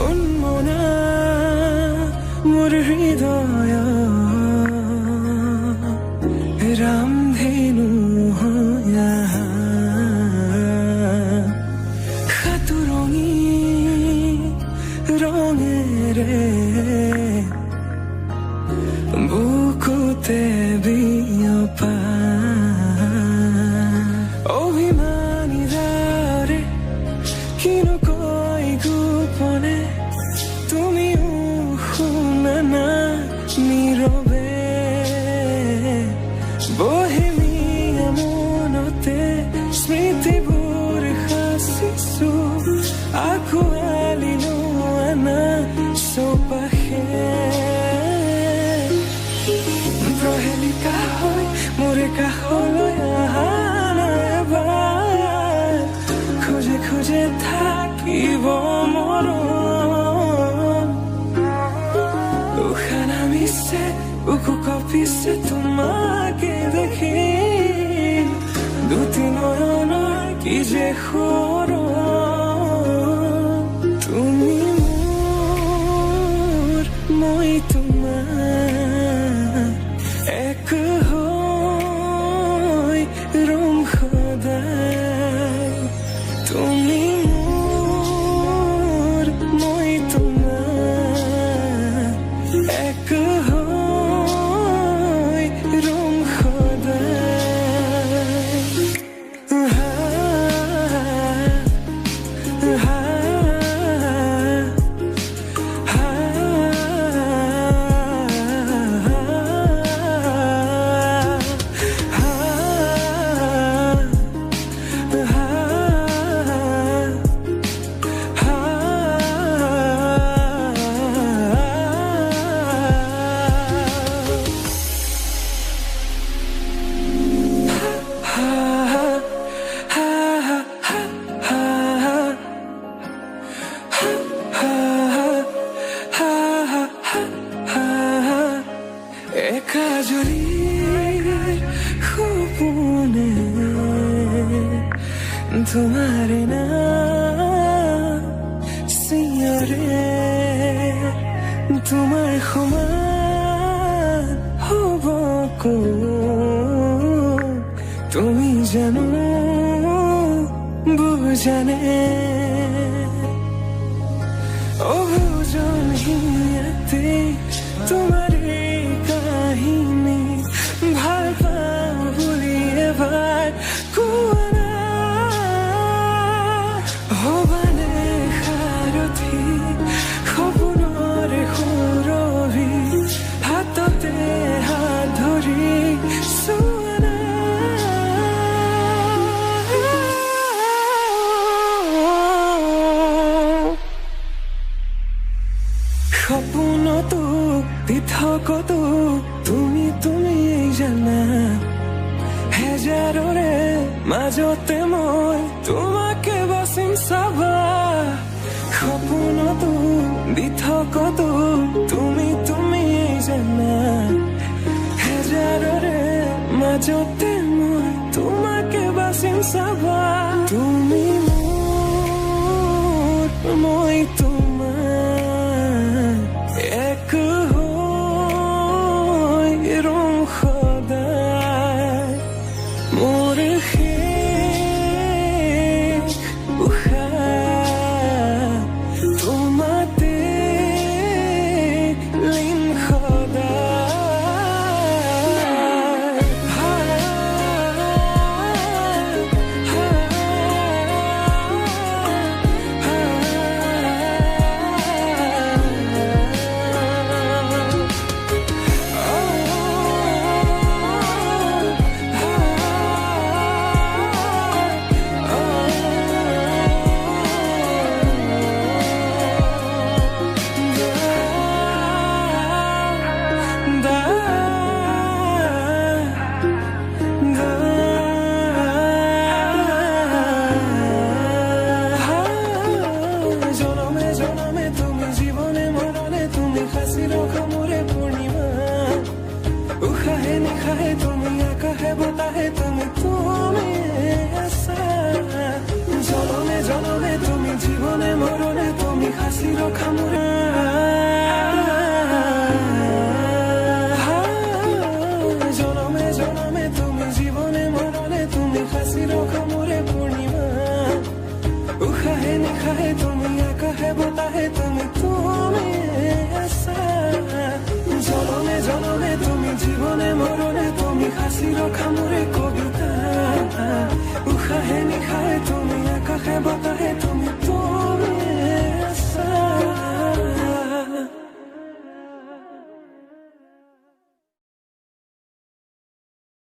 উন্মনা মোৰ হৃদয় ৰামধেনু হয়া সাতুৰঙী ৰঙেৰে বুকুতে বিয়পা অভিমানী দাৰে কিনো কৈ গোপনে তুমিও শুনা না নীৰৱে বহেমিয়া মনতে স্মৃতিবোৰ সাঁচিছো আঁকোৱালি লোৱা চৌপাশে প্ৰহেলিকা হৈ মোৰ কাষলৈ অহা এবাৰ খোজে খোজে থাকিব মৰম উশাহ নামিছে বুকু কঁপিছে তোমাকে দেখি দুটি নয়নৰ কি যে সৰম তুমি মোৰ মই তোমাৰ এক হৈ ৰম সদায় তুমি মোৰ মই তোমাৰ এক হৈ ৰম সপোনে তোমাৰ নাম চিঞৰে তোমাৰ সমান হ'ব কোন তুমি জানো বুজানে অবুজনহীনতে তোমাৰ কাহিনী ভাল পাওঁ বুলি এবাৰ কোৱা না হবানে সাৰথি সপোনৰে সুৰভি হাততে হাত ধৰি চোৱা না সপোনতো পৃথকতো তুমি জানা হেজাৰৰে মাজতে মই তোমাকে বাচিম চাবা সপোনতো পৃথকতো তুমি জানা হেজাৰৰে মাজতে মই তোমাকে বাচিম চাবা তুমি মোৰ মই তোমাৰ এক হৈ ৰম সদায় মোৰ শেষ উশাহ তোমাতে লীন সদায় খামো